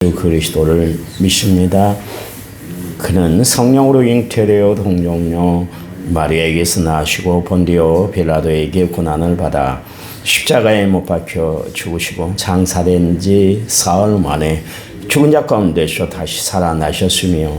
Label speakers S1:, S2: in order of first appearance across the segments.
S1: 예수 그리스도를 믿습니다. 그는 성령으로 잉태되어 동정녀 마리아에게서 나시고 본디오 빌라도에게 고난을 받아 십자가에 못 박혀 죽으시고 장사된 지 사흘 만에 죽은 자 가운데서 다시 살아나셨으며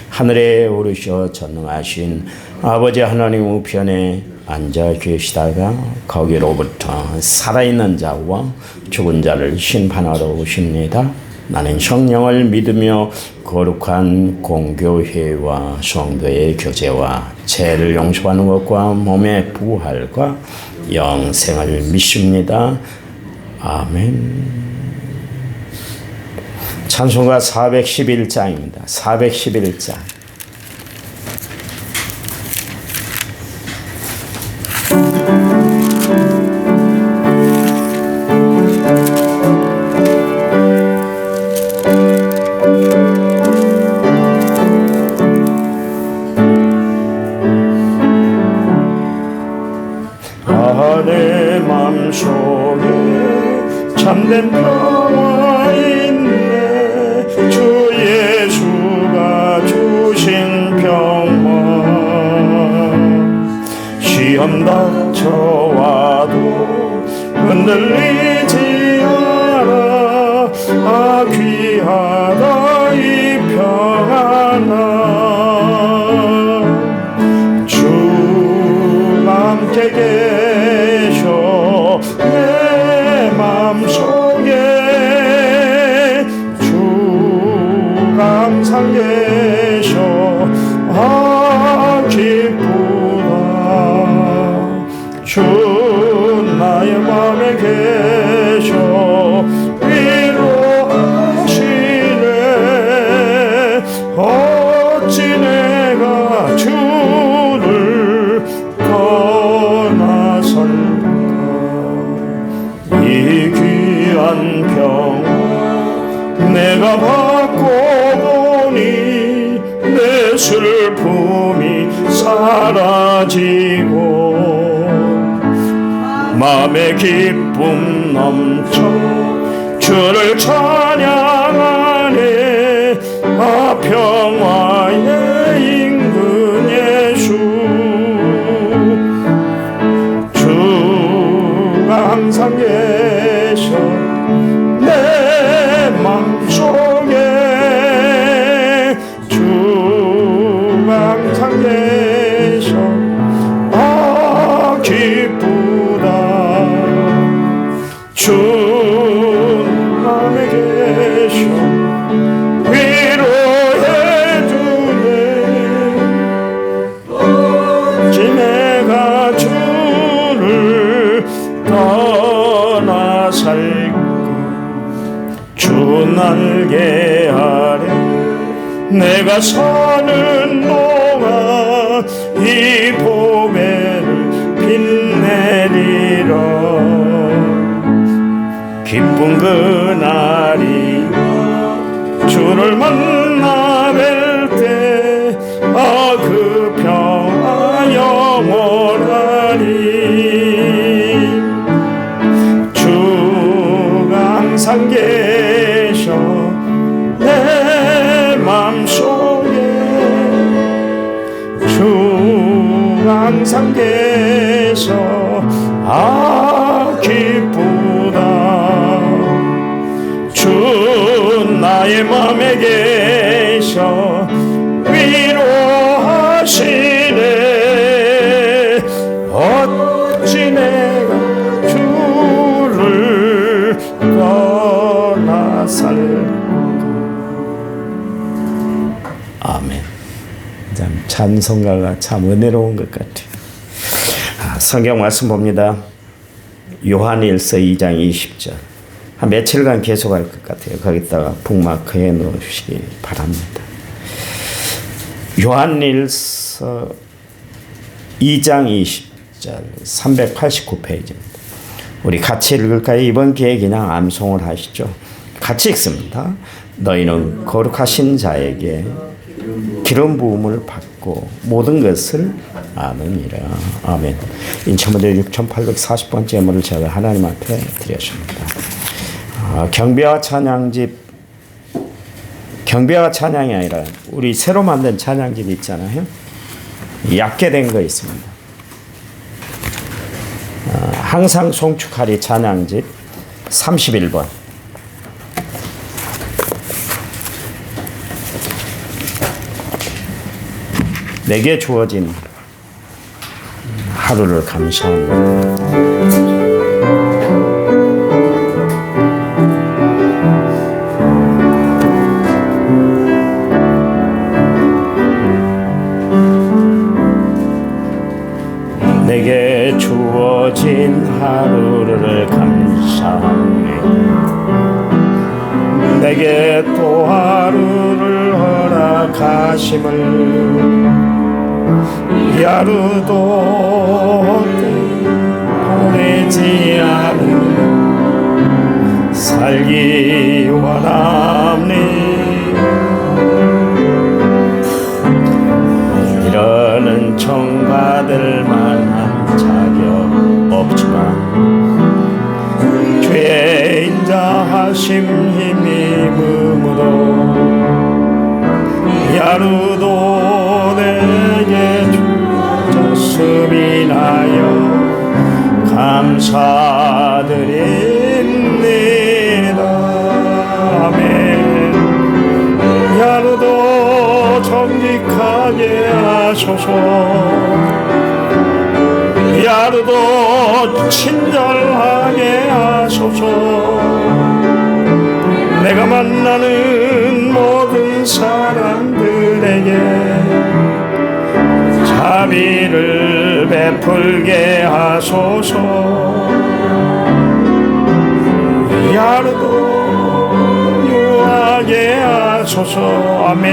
S1: 하늘에 오르셔 전능하신 아버지 하나님 우편에 앉아 계시다가 거기로부터 살아있는 자와 죽은 자를 심판하러 오십니다. 나는 성령을 믿으며 거룩한 공교회와 성도의 교제와 죄를 용서하는 것과 몸의 부활과 영생을 믿습니다. 아멘. 찬송가 411장입니다. 411장.
S2: 내 맘속에 참된 평화 있네. 주 예수가 주신 평화. 시험 닥쳐와도 흔들리지 않아. 아 귀하다 이 평안아. 주 함께 계셔 내 맘속에. 주가 항상 계셔. 아 기쁘다. 주 나의 맘에 계셔. 위로하시네. 어찌 내가 주를 떠나설까. 이 귀한 평화 내가 받고 보니 내 슬픔이 사라지고 마음의 기쁨 넘쳐 주를 찬양하네. 아 평화의 인근 예수. 주가 항상 계셔 내 맘속에. 주가 항상 계셔. 아 기쁘다. 주 맘에 계셔. 위로해주네. 어찌 내가 주를 떠나 살고. 주 날개 아래 내가 사는 동안 이 보배를 빛내리라. 기쁜 그날이 주를 만나 뵐 때. 아 그 평화 영원하리. 주가 항상 계셔 내 맘속에. 주가 항상 계셔. 아 기쁘다. 주 나의 맘에 계셔. 위로하시네. 어찌 내가 주를 떠나 살까.
S1: 아멘. 참 찬송가가 참 은혜로운 것 같아요. 성경 말씀 봅니다. 요한일서 2장 20절. 한 며칠간 계속할 것 같아요. 거기다가 북마크해 놓으시기 바랍니다. 요한일서 2장 20절 389페이지입니다. 우리 같이 읽을까요? 이번 기회에 그냥 암송을 하시죠. 같이 읽습니다. 너희는 거룩하신 자에게 기름 부음을 받고 모든 것을 아느니라. 아멘. 인천문제 6840번째 예물을 제가 하나님 앞에 드렸습니다. 경배와 찬양집 경배와 찬양이 아니라 우리 새로 만든 찬양집 있잖아요. 얕게 된 거 있습니다. 항상 송축하리 찬양집 31번. 내게 주어진 하루를 감사합니다. 내게 주어진 하루를 감사합니다. 내게 또 하루를 허락하심을 이 하루도 보내지 않은 살기 원합니다. 이러는 청받을 만한 자격 없지만 주의 인자하심 힘이 므므로 이 하루도 내게 주셨음이 나여 감사드립니다. 아멘. 이 하루도 정직하게 하소서. 이 하루도 친절하게 하소서. 내가 만나는 모든 사람들에게 자비를 베풀게 하소서. 이 하루도 유하게 하소서. 아멘.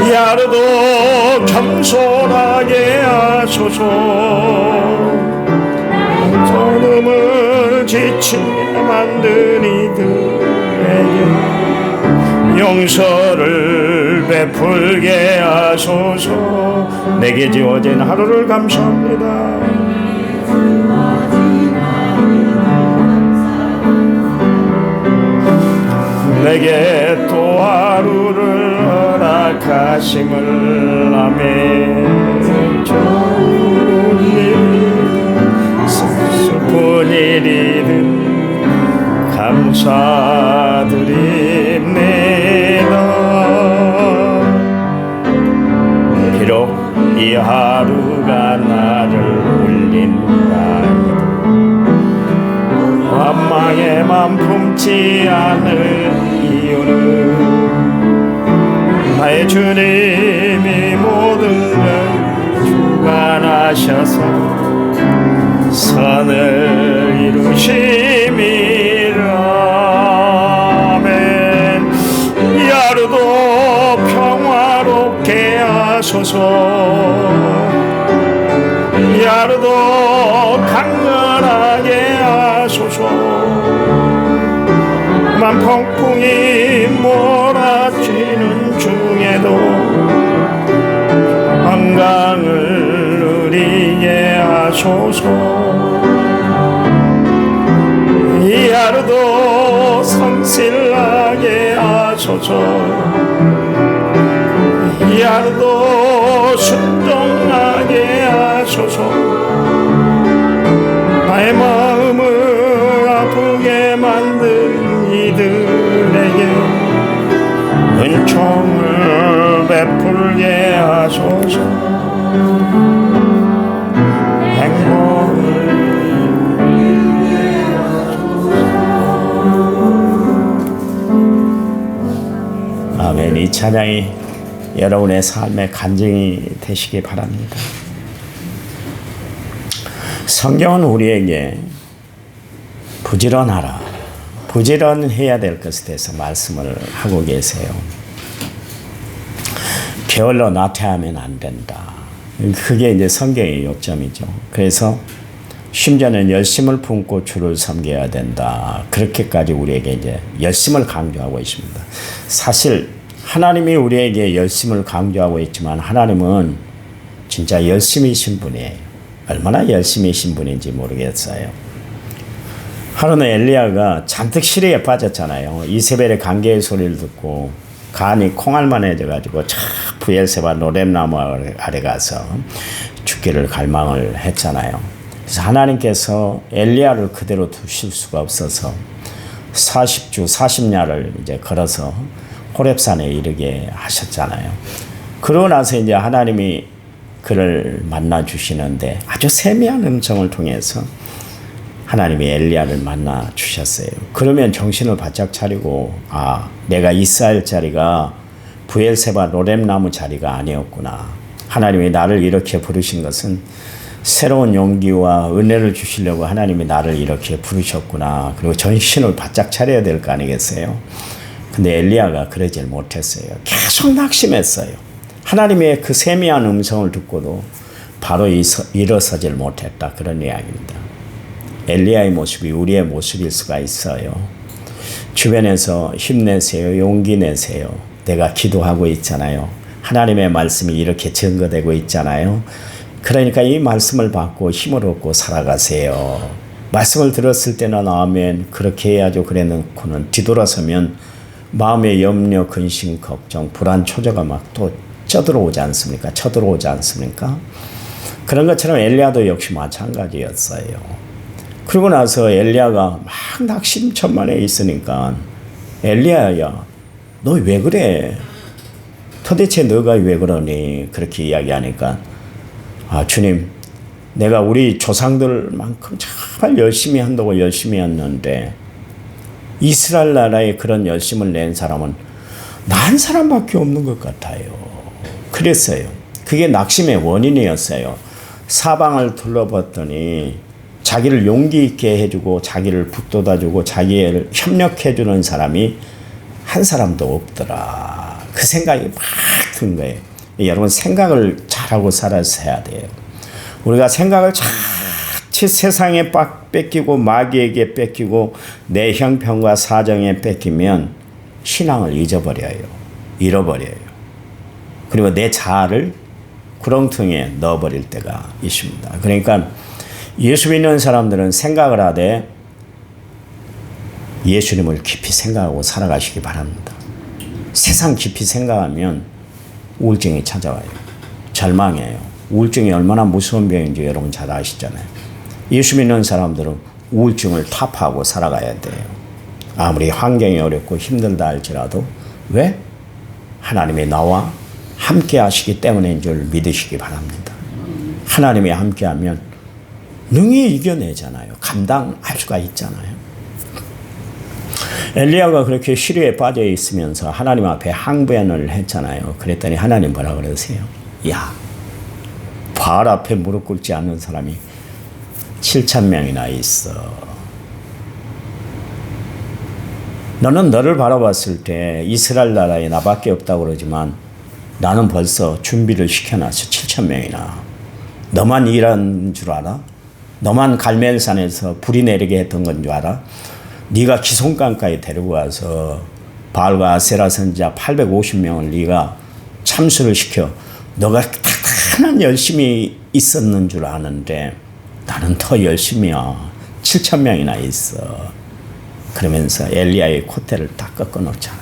S1: 이 하루도 겸손하게 하소서. 젊음을 지치게 만든 이들에게 용서를 베풀게 하소서. 내게 주어진 하루를 감사합니다. 내게 또 하루를 허락하심을 아멘. 좋은 일 슬픈 일이든 감사드립니다. 비록 이 하루가 나를 울린다 원망에만 품지 않을 이유는 나의 주님이 모든 걸 주관하셔서 선을 이루심이라. 아멘. 이 하루도 평화롭게 하소서. 이 하루도 강건하게 하소서. 만 폭풍이 몰아치는 중에도 건강을 누리게 하소서. 이 하루도 성실하게 하소서. 이 하루도 순종하게 하소서. 나의 마음을 아프게 만든 이들에게 은총을 베풀게 하소서. 행복을 아멘. 이 찬양이 여러분의 삶의 간증이 되시기 바랍니다. 성경은 우리에게 부지런하라, 부지런해야 될 것에 대해서 말씀을 하고 계세요. 게을러 나태하면 안 된다. 그게 이제 성경의 요점이죠. 그래서 심지어는 열심을 품고 주를 섬겨야 된다. 그렇게까지 우리에게 이제 열심을 강조하고 있습니다. 사실 하나님이 우리에게 열심을 강조하고 있지만 하나님은 진짜 열심이신 분이에요. 얼마나 열심이신 분인지 모르겠어요. 하루는 엘리야가 잔뜩 시리에 빠졌잖아요. 이세벨의 간계의 소리를 듣고 간이 콩알만해져가지고 부엘세바 노렘나무 아래 가서 죽기를 갈망을 했잖아요. 그래서 하나님께서 엘리야를 그대로 두실 수가 없어서 40주 40야를 이제 걸어서 호렙산에 이르게 하셨잖아요. 그러고 나서 이제 하나님이 그를 만나 주시는데 아주 세미한 음성을 통해서 하나님이 엘리야를 만나 주셨어요. 그러면 정신을 바짝 차리고 내가 있어야 할 자리가 부엘세바 노렘나무 자리가 아니었구나. 하나님이 나를 이렇게 부르신 것은 새로운 용기와 은혜를 주시려고 하나님이 나를 이렇게 부르셨구나. 그리고 정신을 바짝 차려야 될 거 아니겠어요? 근데 엘리야가 그러질 못했어요. 계속 낙심했어요. 하나님의 그 세미한 음성을 듣고도 바로 일어서질 못했다. 그런 이야기입니다. 엘리야의 모습이 우리의 모습일 수가 있어요. 주변에서 힘내세요. 용기 내세요. 내가 기도하고 있잖아요. 하나님의 말씀이 이렇게 증거되고 있잖아요. 그러니까 이 말씀을 받고 힘을 얻고 살아가세요. 말씀을 들었을 때는 아멘 그렇게 해야죠. 그래 놓고는 뒤돌아서면 마음의 염려, 근심, 걱정, 불안, 초조가 막 또 쳐들어오지 않습니까? 그런 것처럼 엘리야도 역시 마찬가지였어요. 그러고 나서 엘리야가 막 낙심천만에 있으니까 엘리야야 너 왜 그래? 도대체 너가 왜 그러니? 그렇게 이야기하니까 주님 내가 우리 조상들만큼 정말 열심히 한다고 열심히 했는데 이스라엘 나라에 그런 열심을 낸 사람은 나 한 사람밖에 없는 것 같아요. 그랬어요. 그게 낙심의 원인이었어요. 사방을 둘러봤더니 자기를 용기 있게 해주고 자기를 북돋아주고 자기를 협력해주는 사람이 한 사람도 없더라. 그 생각이 막 든 거예요. 여러분 생각을 잘하고 살아야 돼요. 우리가 생각을 자칫 세상에 뺏기고 마귀에게 뺏기고 내 형편과 사정에 뺏기면 신앙을 잃어버려요. 그리고 내 자아를 구렁텅이에 넣어버릴 때가 있습니다. 그러니까 예수 믿는 사람들은 생각을 하되 예수님을 깊이 생각하고 살아가시기 바랍니다. 세상 깊이 생각하면 우울증이 찾아와요. 절망해요. 우울증이 얼마나 무서운 병인지 여러분 잘 아시잖아요. 예수 믿는 사람들은 우울증을 타파하고 살아가야 돼요. 아무리 환경이 어렵고 힘들다 할지라도 왜? 하나님이 나와 함께 하시기 때문인 줄 믿으시기 바랍니다. 하나님이 함께하면 능히 이겨내잖아요. 감당할 수가 있잖아요. 엘리야가 그렇게 시리에 빠져 있으면서 하나님 앞에 항변을 했잖아요. 그랬더니 하나님 뭐라 그러세요? 야, 바알 앞에 무릎 꿇지 않는 사람이 7,000명이나 있어. 너는 너를 바라봤을 때 이스라엘 나라에 나밖에 없다고 그러지만 나는 벌써 준비를 시켜놨어. 7,000명이나. 너만 일한 줄 알아? 너만 갈멜산에서 불이 내리게 했던 건 줄 알아? 네가 기송강까지 데리고 와서 바알과 아세라 선지자 850명을 네가 참수를 시켜 너가 단단한 열심히 있었는 줄 아는데 나는 더 열심이야. 7,000명이나 있어. 그러면서 엘리야의 콧대를 딱 꺾어놓잖아.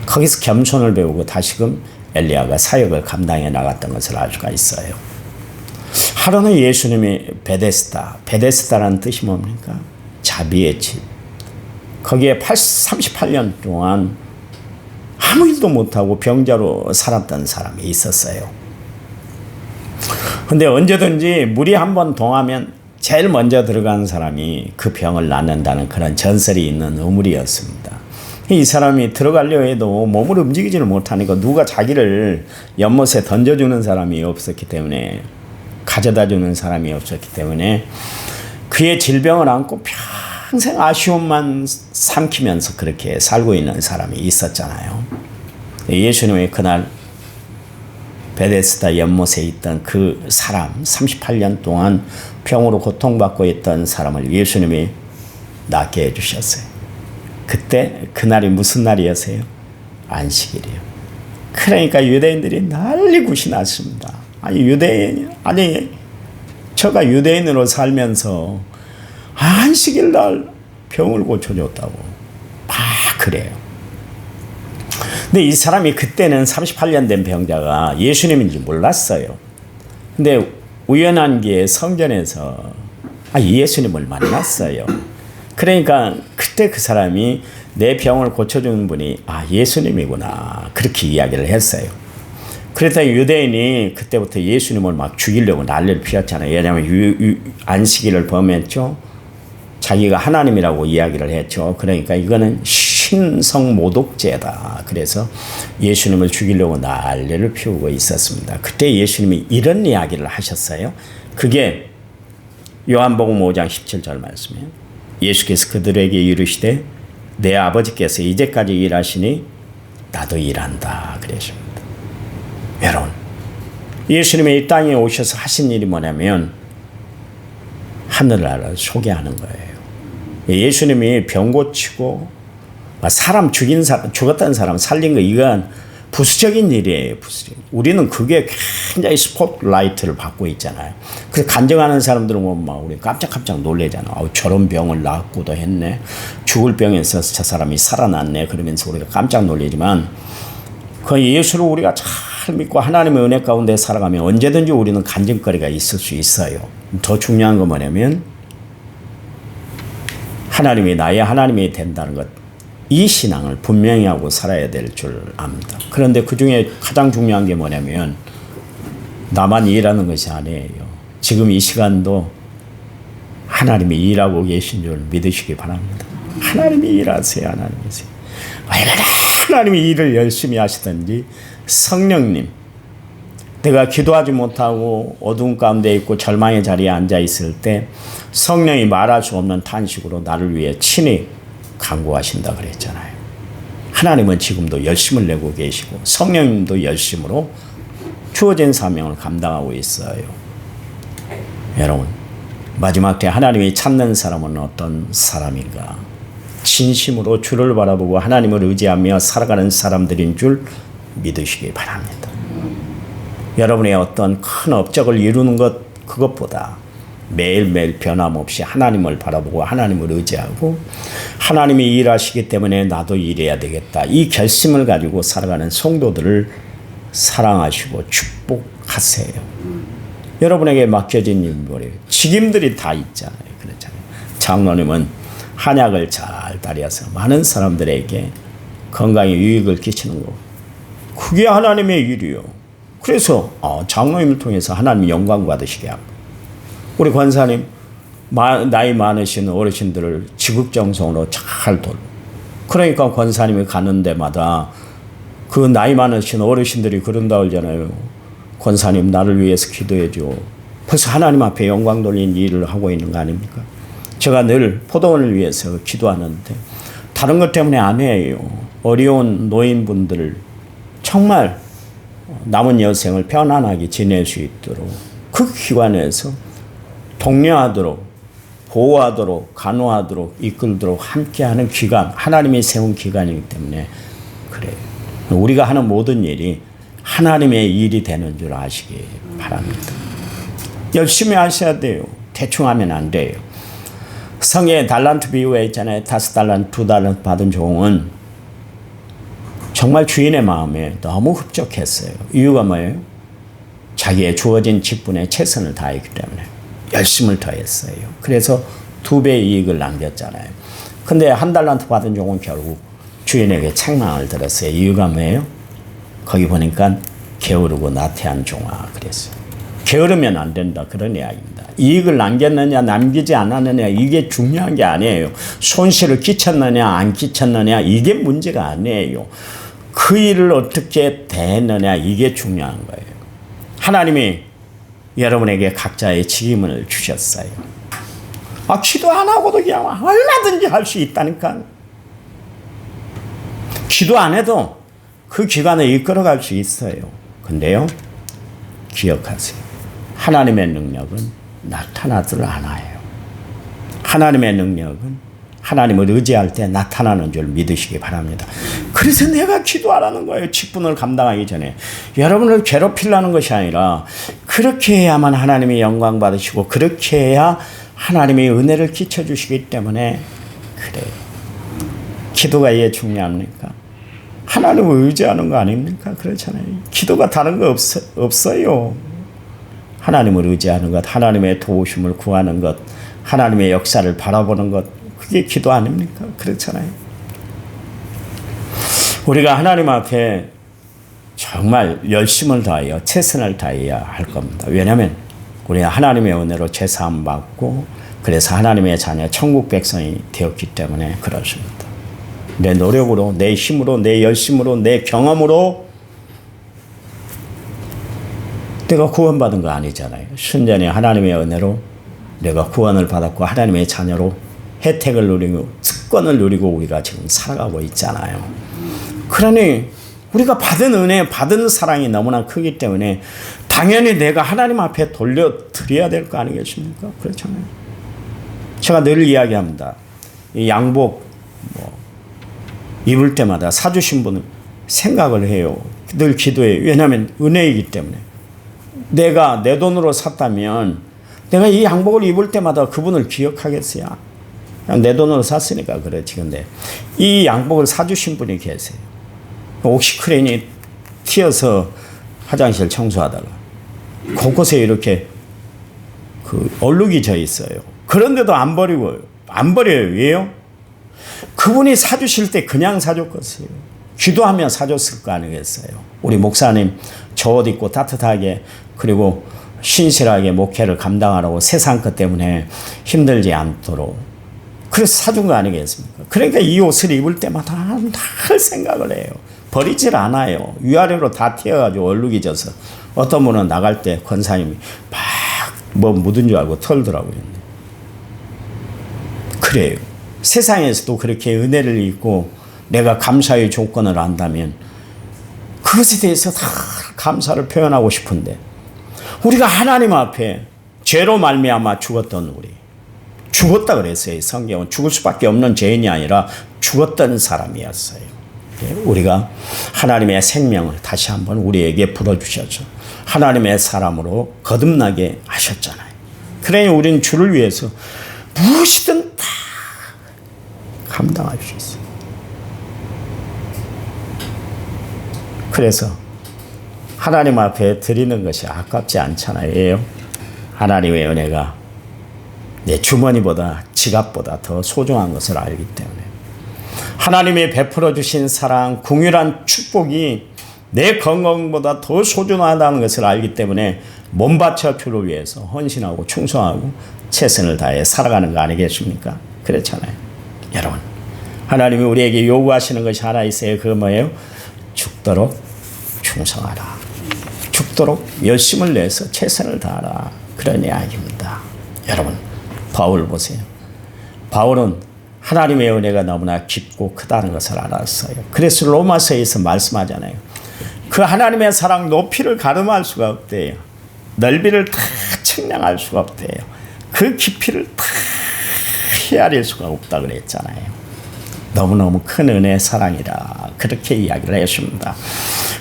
S1: 거기서 겸손을 배우고 다시금 엘리야가 사역을 감당해 나갔던 것을 알 수가 있어요. 하루는 예수님이 베데스다라는 뜻이 뭡니까? 자비의 집. 거기에 38년 동안 아무 일도 못하고 병자로 살았던 사람이 있었어요. 근데 언제든지 물이 한번 동하면 제일 먼저 들어간 사람이 그 병을 낫는다는 그런 전설이 있는 우물이었습니다. 이 사람이 들어가려 해도 몸을 움직이지를 못하니까 누가 자기를 연못에 던져주는 사람이 없었기 때문에 가져다주는 사람이 없었기 때문에 그의 질병을 안고 평생 아쉬움만 삼키면서 그렇게 살고 있는 사람이 있었잖아요. 예수님이 그날 베데스다 연못에 있던 그 사람 38년 동안 병으로 고통받고 있던 사람을 예수님이 낫게 해주셨어요. 그때 그날이 무슨 날이었어요? 안식일이에요. 그러니까 유대인들이 난리 굿이 났습니다. 제가 유대인으로 살면서 안식일 날 병을 고쳐줬다고. 그래요. 근데 이 사람이 그때는 38년 된 병자가 예수님인지 몰랐어요. 근데 우연한 기회에 성전에서 예수님을 만났어요. 그러니까 그때 그 사람이 내 병을 고쳐주는 분이 예수님이구나 그렇게 이야기를 했어요. 그래서 유대인이 그때부터 예수님을 막 죽이려고 난리를 피웠잖아요. 왜냐하면 안식일을 범했죠. 자기가 하나님이라고 이야기를 했죠. 그러니까 이거는 신성 모독죄다. 그래서 예수님을 죽이려고 난리를 피우고 있었습니다. 그때 예수님이 이런 이야기를 하셨어요. 그게 요한복음 5장 17절 말씀이에요. 예수께서 그들에게 이르시되 내 아버지께서 이제까지 일하시니 나도 일한다 그러십니다. 여러분, 예수님이 이 땅에 오셔서 하신 일이 뭐냐면 하늘나라를 소개하는 거예요. 예수님이 병 고치고 사람 죽었다는 사람 살린 거 이건 부수적인 일이에요. 부수적인. 우리는 그게 굉장히 스포트라이트를 받고 있잖아요. 그래서 간증하는 사람들은 막 우리 깜짝깜짝 놀래잖아. 저런 병을 낫고도 했네. 죽을 병에 있어서 저 사람이 살아났네. 그러면서 우리가 깜짝 놀리지만 그 예수를 우리가 잘 믿고 하나님의 은혜 가운데 살아가면 언제든지 우리는 간증거리가 있을 수 있어요. 더 중요한 건 뭐냐면 하나님이 나의 하나님이 된다는 것. 이 신앙을 분명히 하고 살아야 될 줄 압니다. 그런데 그 중에 가장 중요한 게 뭐냐면 나만 일하는 것이 아니에요. 지금 이 시간도 하나님이 일하고 계신 줄 믿으시기 바랍니다. 하나님이 일하세요. 하나님이세요. 얼마나 하나님이 일을 열심히 하시든지 성령님, 내가 기도하지 못하고 어두운 가운데 있고 절망의 자리에 앉아 있을 때 성령이 말할 수 없는 탄식으로 나를 위해 친히 간구하신다 그랬잖아요. 하나님은 지금도 열심을 내고 계시고 성령님도 열심으로 주어진 사명을 감당하고 있어요. 여러분, 마지막 때 하나님이 찾는 사람은 어떤 사람인가? 진심으로 주를 바라보고 하나님을 의지하며 살아가는 사람들인 줄 믿으시기 바랍니다. 여러분의 어떤 큰 업적을 이루는 것 그것보다 매일매일 변함없이 하나님을 바라보고 하나님을 의지하고 하나님이 일하시기 때문에 나도 일해야 되겠다. 이 결심을 가지고 살아가는 성도들을 사랑하시고 축복하세요. 여러분에게 맡겨진 인물이 직임들이 다 있잖아요. 그렇잖아요. 장로님은 한약을 잘 따려서 많은 사람들에게 건강에 유익을 끼치는 거. 그게 하나님의 일이요. 그래서 장로님을 통해서 하나님 영광 받으시게 하고 우리 권사님 나이 많으신 어르신들을 지극정성으로 잘 돌보. 그러니까 권사님이 가는 데마다 그 나이 많으신 어르신들이 그런다 그러잖아요. 권사님 나를 위해서 기도해 줘. 벌써 하나님 앞에 영광 돌린 일을 하고 있는 거 아닙니까? 제가 늘 포도원을 위해서 기도하는데 다른 것 때문에 안 해요. 어려운 노인분들을 정말 남은 여생을 편안하게 지낼 수 있도록 그 기관에서 독려하도록 보호하도록 간호하도록 이끌도록 함께하는 기관, 하나님이 세운 기관이기 때문에 그래요. 우리가 하는 모든 일이 하나님의 일이 되는 줄 아시기 바랍니다. 열심히 하셔야 돼요. 대충 하면 안 돼요. 성의 달란트 비유에 있잖아요. 5달란트, 2달란트 받은 종은 정말 주인의 마음에 너무 흡족했어요. 이유가 뭐예요? 자기의 주어진 직분에 최선을 다했기 때문에 열심을 더했어요. 그래서 2배의 이익을 남겼잖아요. 근데 1달란트 받은 종은 결국 주인에게 책망을 들었어요. 이유가 뭐예요? 거기 보니까 게으르고 나태한 종아 그랬어요. 게으르면 안 된다 그런 이야기입니다. 이익을 남겼느냐 남기지 않았느냐 이게 중요한 게 아니에요. 손실을 끼쳤느냐 안 끼쳤느냐 이게 문제가 아니에요. 그 일을 어떻게 대했느냐 이게 중요한 거예요. 하나님이 여러분에게 각자의 직임을 주셨어요. 기도 안 하고도 그냥 얼마든지 할 수 있다니까. 기도 안 해도 그 기관을 이끌어갈 수 있어요. 근데요, 기억하세요. 하나님의 능력은 나타나질 않아요. 하나님의 능력은 하나님을 의지할 때 나타나는 줄 믿으시기 바랍니다. 그래서 내가 기도하라는 거예요. 직분을 감당하기 전에. 여러분을 괴롭히려는 것이 아니라 그렇게 해야만 하나님이 영광 받으시고 그렇게 해야 하나님의 은혜를 끼쳐주시기 때문에 그래요. 기도가 왜 중요합니까? 하나님을 의지하는 거 아닙니까? 그렇잖아요. 기도가 다른 거 없어요. 하나님을 의지하는 것, 하나님의 도우심을 구하는 것, 하나님의 역사를 바라보는 것, 그게 기도 아닙니까? 그렇잖아요. 우리가 하나님 앞에 정말 열심을 다하여 최선을 다해야 할 겁니다. 왜냐하면 우리가 하나님의 은혜로 죄사함 받고 그래서 하나님의 자녀 천국 백성이 되었기 때문에 그렇습니다. 내 노력으로, 내 힘으로, 내 열심으로, 내 경험으로 내가 구원받은 거 아니잖아요. 순전히 하나님의 은혜로 내가 구원을 받았고 하나님의 자녀로 혜택을 누리고 특권을 누리고 우리가 지금 살아가고 있잖아요. 그러니 우리가 받은 은혜, 받은 사랑이 너무나 크기 때문에 당연히 내가 하나님 앞에 돌려드려야 될 거 아니겠습니까? 그렇잖아요. 제가 늘 이야기합니다. 이 양복 입을 때마다 사주신 분은 생각을 해요. 늘 기도해요. 왜냐하면 은혜이기 때문에. 내가 내 돈으로 샀다면 내가 이 양복을 입을 때마다 그분을 기억하겠어요? 내 돈으로 샀으니까 그렇지. 근데 이 양복을 사주신 분이 계세요. 옥시크린이 튀어서 화장실 청소하다가 곳곳에 이렇게 얼룩이 져 있어요. 그런데도 안 버려요. 왜요? 그분이 사주실 때 그냥 사줬겠어요. 기도하며 사줬을 거 아니겠어요. 우리 목사님 저 옷 입고 따뜻하게 그리고 신실하게 목회를 감당하라고 세상 것 때문에 힘들지 않도록 그래서 사준 거 아니겠습니까? 그러니까 이 옷을 입을 때마다 늘 생각을 해요. 버리질 않아요. 위아래로 다 튀어가지고 얼룩이 져서 어떤 분은 나갈 때 권사님이 막 뭐 묻은 줄 알고 털더라고요. 그래요. 세상에서도 그렇게 은혜를 입고 내가 감사의 조건을 안다면 그것에 대해서 다 감사를 표현하고 싶은데 우리가 하나님 앞에 죄로 말미암아 죽었던 우리 죽었다 그랬어요. 성경은 죽을 수밖에 없는 죄인이 아니라 죽었던 사람이었어요. 우리가 하나님의 생명을 다시 한번 우리에게 불어주셔서 하나님의 사람으로 거듭나게 하셨잖아요. 그러니 우리는 주를 위해서 무엇이든 다 감당할 수 있어요. 그래서 하나님 앞에 드리는 것이 아깝지 않잖아요. 하나님의 은혜가 내 주머니보다 지갑보다 더 소중한 것을 알기 때문에 하나님이 베풀어 주신 사랑, 궁유한 축복이 내 건강보다 더 소중하다는 것을 알기 때문에 몸 바쳐 주를 위해서 헌신하고 충성하고 최선을 다해 살아가는 거 아니겠습니까? 그렇잖아요. 여러분, 하나님이 우리에게 요구하시는 것이 하나 있어요. 그거 뭐예요? 죽도록 충성하라. 죽도록 열심을 내서 최선을 다하라. 그런 이야기입니다. 여러분, 바울 보세요. 바울은 하나님의 은혜가 너무나 깊고 크다는 것을 알았어요. 그래서 로마서에서 말씀하잖아요. 그 하나님의 사랑 높이를 가늠할 수가 없대요. 넓이를 다 측량할 수가 없대요. 그 깊이를 다 헤아릴 수가 없다 그랬잖아요. 너무너무 큰 은혜의 사랑이라 그렇게 이야기를 했습니다.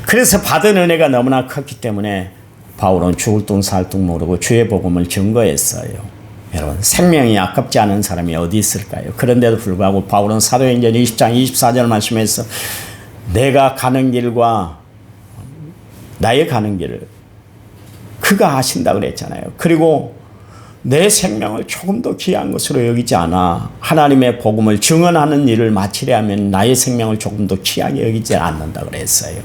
S1: 그래서 받은 은혜가 너무나 컸기 때문에 바울은 죽을 둥 살 둥 모르고 주의 복음을 증거했어요. 여러분, 생명이 아깝지 않은 사람이 어디 있을까요? 그런데도 불구하고 바울은 사도행전 20장 24절 말씀에서 내가 가는 길과 나의 가는 길을 그가 아신다 그랬잖아요. 그리고 내 생명을 조금 더 귀한 것으로 여기지 않아 하나님의 복음을 증언하는 일을 마치려 하면 나의 생명을 조금 더 귀하게 여기지 않는다 그랬어요.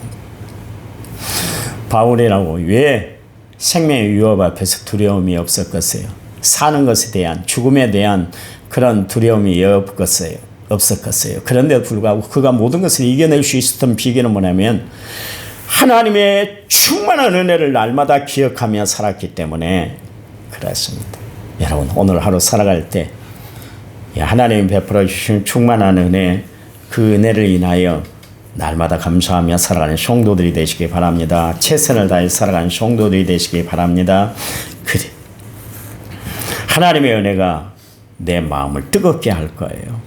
S1: 바울이라고 왜 생명의 위협 앞에서 두려움이 없었겠어요? 사는 것에 대한 죽음에 대한 그런 두려움이 없었겠어요. 그런데도 불구하고 그가 모든 것을 이겨낼 수 있었던 비결은 뭐냐면 하나님의 충만한 은혜를 날마다 기억하며 살았기 때문에 그렇습니다. 여러분, 오늘 하루 살아갈 때 하나님이 베풀어 주신 충만한 은혜, 그 은혜를 인하여 날마다 감사하며 살아가는 성도들이 되시기 바랍니다. 최선을 다해 살아가는 성도들이 되시기 바랍니다. 그래, 하나님의 은혜가 내 마음을 뜨겁게 할 거예요.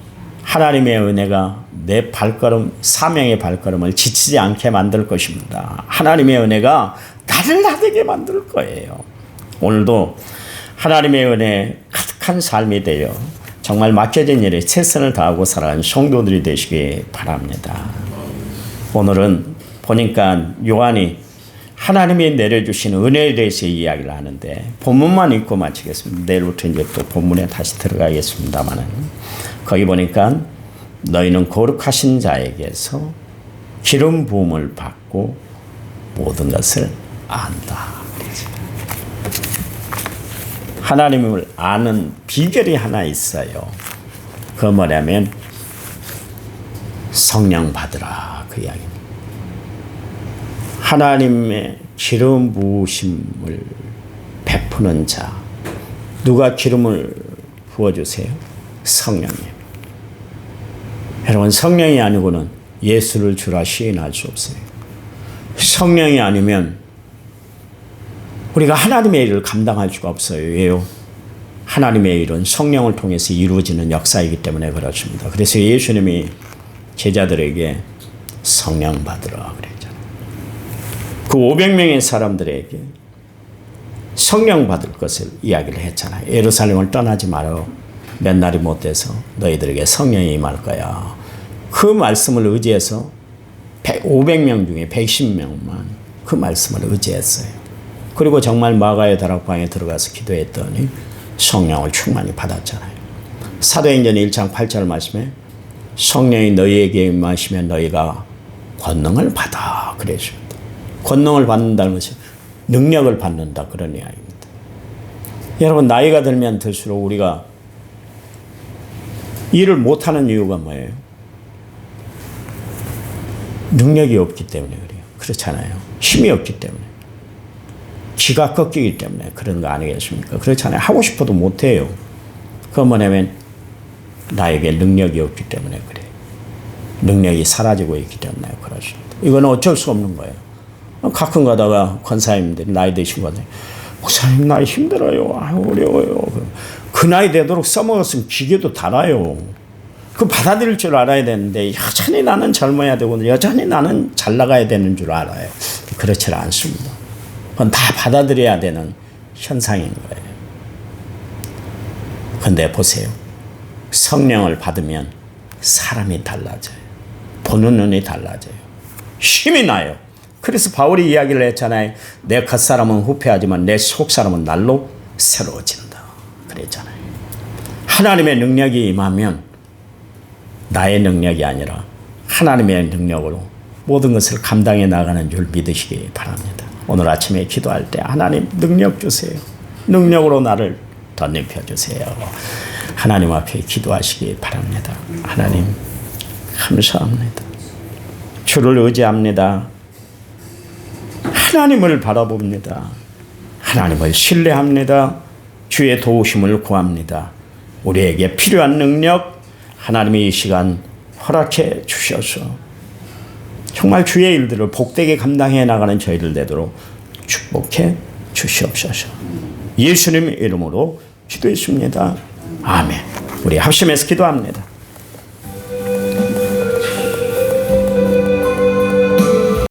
S1: 하나님의 은혜가 내 발걸음, 사명의 발걸음을 지치지 않게 만들 것입니다. 하나님의 은혜가 나를 나되게 만들 거예요. 오늘도 하나님의 은혜 정직한 삶이 되어 정말 맡겨진 일에 최선을 다하고 살아가는 성도들이 되시기 바랍니다. 오늘은 보니까 요한이 하나님이 내려주신 은혜에 대해서 이야기를 하는데 본문만 읽고 마치겠습니다. 내일부터 이제 또 본문에 다시 들어가겠습니다만은 거기 보니까 너희는 거룩하신 자에게서 기름 부음을 받고 모든 것을 안다. 하나님을 아는 비결이 하나 있어요. 그 뭐냐면 성령 받으라 그 이야기입니다. 하나님의 기름 부으심을 베푸는 자. 누가 기름을 부어주세요? 성령님. 여러분 성령이 아니고는 예수를 주라 시인할 수 없어요. 성령이 아니면 우리가 하나님의 일을 감당할 수가 없어요. 왜요? 하나님의 일은 성령을 통해서 이루어지는 역사이기 때문에 그렇습니다. 그래서 예수님이 제자들에게 성령 받으라 그랬잖아요. 그 500명의 사람들에게 성령 받을 것을 이야기를 했잖아요. 예루살렘을 떠나지 말어 몇 날이 못 돼서 너희들에게 성령이 임할 거야. 그 말씀을 의지해서 500명 중에 110명만 그 말씀을 의지했어요. 그리고 정말 마가의 다락방에 들어가서 기도했더니 성령을 충만히 받았잖아요. 사도행전 1장 8절 말씀에 성령이 너희에게 임하시면 너희가 권능을 받아 그랬습니다. 권능을 받는다는 것이 능력을 받는다 그런 이야기입니다. 여러분 나이가 들면 들수록 우리가 일을 못하는 이유가 뭐예요? 능력이 없기 때문에 그래요. 그렇잖아요. 힘이 없기 때문에. 기가 꺾이기 때문에 그런 거 아니겠습니까? 그렇잖아요. 하고 싶어도 못해요. 그건 뭐냐면 나에게 능력이 없기 때문에 그래요. 능력이 사라지고 있기 때문에 그렇습니다. 이건 어쩔 수 없는 거예요. 가끔 가다가 권사님들이 나이 드신 권사님, 목사님 나이 힘들어요. 어려워요. 그 나이 되도록 써먹었으면 기계도 달아요. 그 받아들일 줄 알아야 되는데 여전히 나는 젊어야 되고 여전히 나는 잘 나가야 되는 줄 알아요. 그렇지 않습니다. 그건 다 받아들여야 되는 현상인 거예요. 그런데 보세요. 성령을 받으면 사람이 달라져요. 보는 눈이 달라져요. 힘이 나요. 그래서 바울이 이야기를 했잖아요. 내 겉사람은 후패하지만 내 속사람은 날로 새로워진다. 그랬잖아요. 하나님의 능력이 임하면 나의 능력이 아니라 하나님의 능력으로 모든 것을 감당해 나가는 줄 믿으시기 바랍니다. 오늘 아침에 기도할 때 하나님 능력 주세요. 능력으로 나를 덧입혀 주세요. 하나님 앞에 기도하시기 바랍니다. 하나님 감사합니다. 주를 의지합니다. 하나님을 바라봅니다. 하나님을 신뢰합니다. 주의 도우심을 구합니다. 우리에게 필요한 능력 하나님이 이 시간 허락해 주셔서 정말 주의 일들을 복되게 감당해 나가는 저희들 되도록 축복해 주시옵소서. 예수님 이름으로 기도했습니다. 아멘. 우리 합심해서 기도합니다.